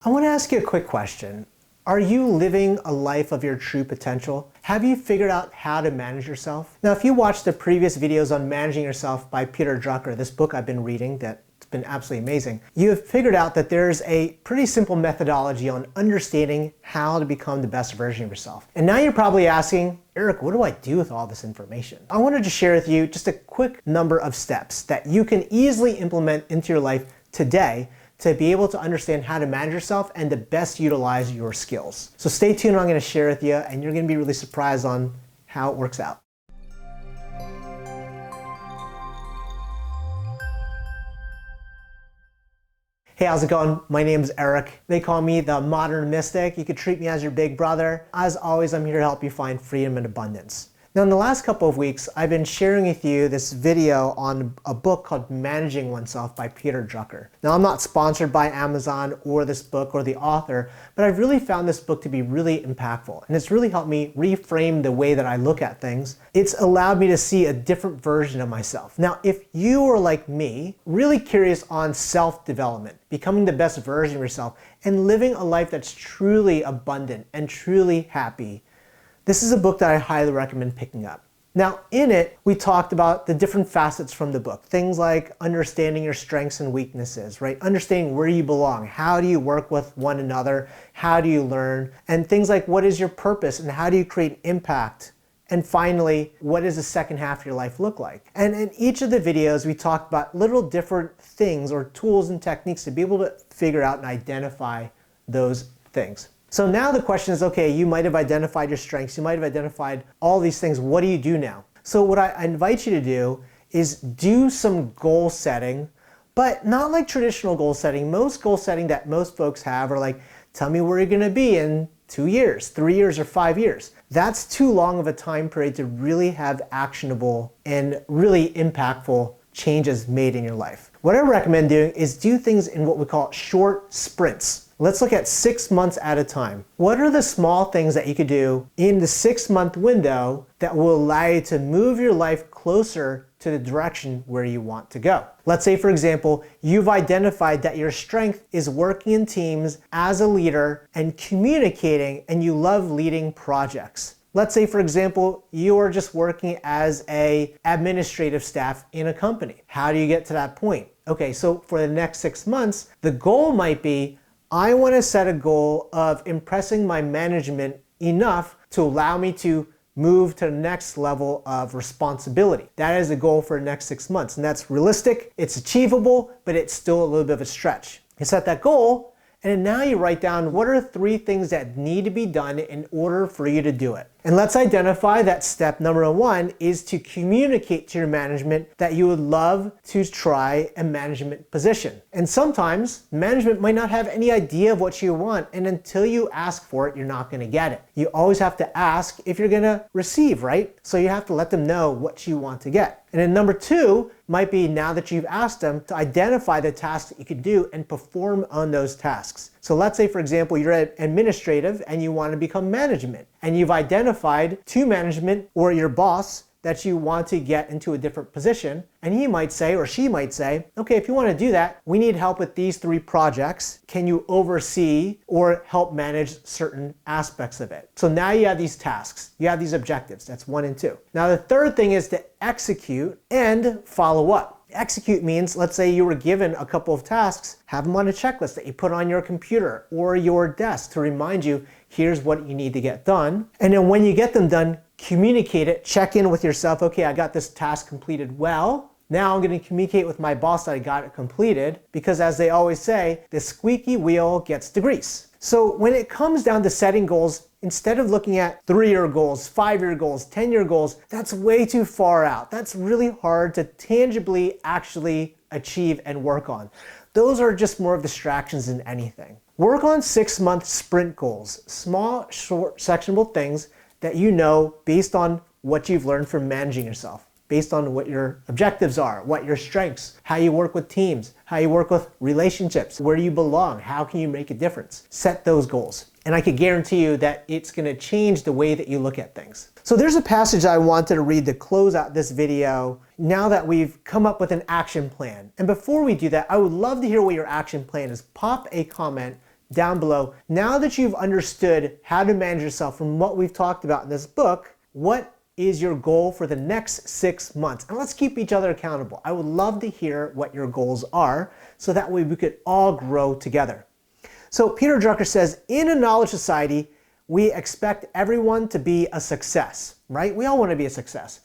I want to ask you a quick question. Are you living a life of your true potential? Have you figured out how to manage yourself? Now, if you watched the previous videos on managing yourself by Peter Drucker, this book I've been reading that's been absolutely amazing, you have figured out that there's a pretty simple methodology on understanding how to become the best version of yourself. And now you're probably asking, Eric, what do I do with all this information? I wanted to share with you just a quick number of steps that you can easily implement into your life today to be able to understand how to manage yourself and to best utilize your skills. So stay tuned, I'm going to share with you, and you're going to be really surprised on how it works out. Hey, how's it going? My name is Eric. They call me the Modern Mystic. You could treat me as your big brother. As always, I'm here to help you find freedom and abundance. Now, in the last couple of weeks, I've been sharing with you this video on a book called Managing Oneself by Peter Drucker. Now, I'm not sponsored by Amazon or this book or the author, but I've really found this book to be really impactful, and it's really helped me reframe the way that I look at things. It's allowed me to see a different version of myself. Now, if you are like me, really curious on self-development, becoming the best version of yourself, and living a life that's truly abundant and truly happy, this is a book that I highly recommend picking up. Now, in it, we talked about the different facets from the book. Things like understanding your strengths and weaknesses, right? Understanding where you belong. How do you work with one another? How do you learn? And things like what is your purpose and how do you create impact? And finally, what does the second half of your life look like? And in each of the videos, we talked about little different things or tools and techniques to be able to figure out and identify those things. So now the question is, okay, you might have identified your strengths, you might have identified all these things, what do you do now? So what I invite you to do is do some goal setting, but not like traditional goal setting. Most goal setting that most folks have are like, tell me where you're gonna be in 2 years, 3 years, or 5 years. That's too long of a time period to really have actionable and really impactful changes made in your life. What I recommend doing is do things in what we call short sprints. Let's look at 6 months at a time. What are the small things that you could do in the 6-month window that will allow you to move your life closer to the direction where you want to go? Let's say, for example, you've identified that your strength is working in teams as a leader and communicating, and you love leading projects. Let's say, for example, you are just working as an administrative staff in a company. How do you get to that point? Okay, so for the next 6 months, the goal might be, I want to set a goal of impressing my management enough to allow me to move to the next level of responsibility. That is the goal for the next 6 months. And that's realistic, it's achievable, but it's still a little bit of a stretch. You set that goal, and then now you write down what are 3 things that need to be done in order for you to do it. And let's identify that step number 1 is to communicate to your management that you would love to try a management position. And sometimes management might not have any idea of what you want, and until you ask for it, you're not going to get it. You always have to ask if you're going to receive, right? So you have to let them know what you want to get. And then number 2 might be, now that you've asked them, to identify the tasks that you could do and perform on those tasks. So let's say, for example, you're at administrative and you want to become management, and you've identified to management or your boss that you want to get into a different position, and he might say, or she might say, okay, if you want to do that, we need help with these 3 projects. Can you oversee or help manage certain aspects of it? So now you have these tasks, you have these objectives. That's 1 and 2. Now the third thing is to execute and follow up. Execute means, let's say you were given a couple of tasks, have them on a checklist that you put on your computer or your desk to remind you, here's what you need to get done. And then when you get them done, communicate it, check in with yourself, okay, I got this task completed well. Now I'm going to communicate with my boss that I got it completed, because as they always say, the squeaky wheel gets the grease. So when it comes down to setting goals, instead of looking at 3-year goals, 5-year goals, 10-year goals, that's way too far out. That's really hard to tangibly actually achieve and work on. Those are just more of distractions than anything. Work on 6-month sprint goals, small, short, sectionable things that you know based on what you've learned from managing yourself, based on what your objectives are, what your strengths, how you work with teams, how you work with relationships, where you belong, how can you make a difference. Set those goals. And I can guarantee you that it's going to change the way that you look at things. So there's a passage I wanted to read to close out this video now that we've come up with an action plan. And before we do that, I would love to hear what your action plan is. Pop a comment down below. Now that you've understood how to manage yourself from what we've talked about in this book, what is your goal for the next 6 months? And let's keep each other accountable. I would love to hear what your goals are so that way we could all grow together. So Peter Drucker says, in a knowledge society, we expect everyone to be a success, right? We all want to be a success.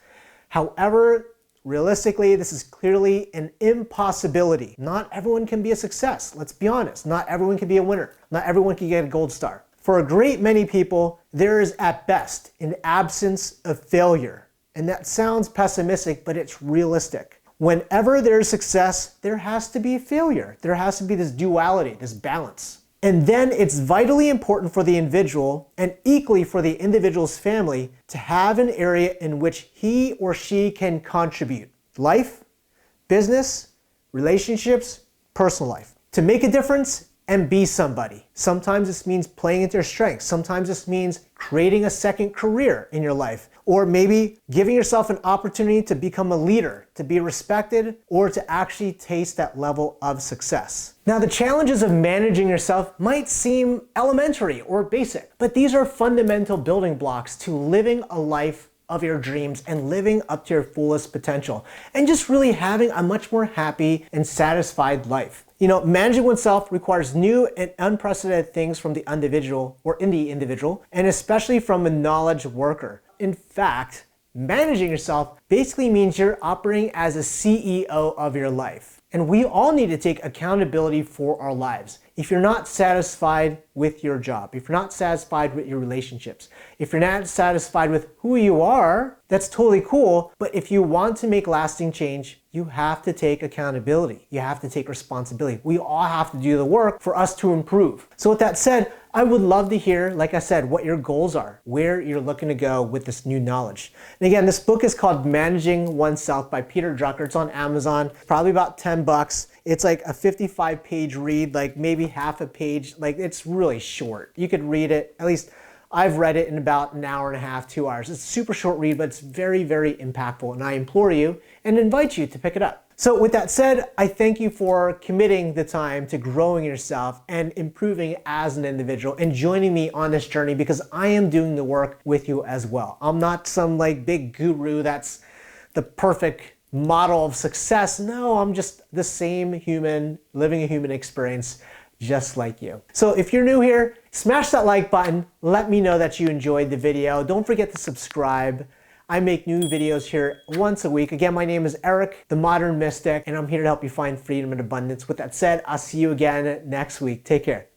However, realistically, this is clearly an impossibility. Not everyone can be a success. Let's be honest. Not everyone can be a winner. Not everyone can get a gold star. For a great many people, there is at best an absence of failure. And that sounds pessimistic, but it's realistic. Whenever there's success, there has to be failure. There has to be this duality, this balance. And then it's vitally important for the individual and equally for the individual's family to have an area in which he or she can contribute. Life, business, relationships, personal life. To make a difference and be somebody. Sometimes this means playing into your strengths. Sometimes this means creating a second career in your life. Or maybe giving yourself an opportunity to become a leader, to be respected, or to actually taste that level of success. Now, the challenges of managing yourself might seem elementary or basic, but these are fundamental building blocks to living a life of your dreams and living up to your fullest potential and just really having a much more happy and satisfied life. You know, managing oneself requires new and unprecedented things from the individual and especially from a knowledge worker. In fact, managing yourself basically means you're operating as a CEO of your life. And we all need to take accountability for our lives. If you're not satisfied with your job, if you're not satisfied with your relationships, if you're not satisfied with who you are, that's totally cool. But if you want to make lasting change, you have to take accountability. You have to take responsibility. We all have to do the work for us to improve. So with that said, I would love to hear, like I said, what your goals are, where you're looking to go with this new knowledge. And again, this book is called Managing Oneself by Peter Drucker. It's on Amazon, probably about $10. It's like a 55-page read, like maybe half a page. Like it's really short. You could read it, at least I've read it in about an hour and a half, 2 hours. It's a super short read, but it's very, very impactful. And I implore you and invite you to pick it up. So with that said, I thank you for committing the time to growing yourself and improving as an individual and joining me on this journey because I am doing the work with you as well. I'm not some like big guru that's the perfect model of success. No, I'm just the same human living a human experience just like you. So if you're new here, smash that like button. Let me know that you enjoyed the video. Don't forget to subscribe. I make new videos here once a week. Again, my name is Eric, the Modern Mystic, and I'm here to help you find freedom and abundance. With that said, I'll see you again next week. Take care.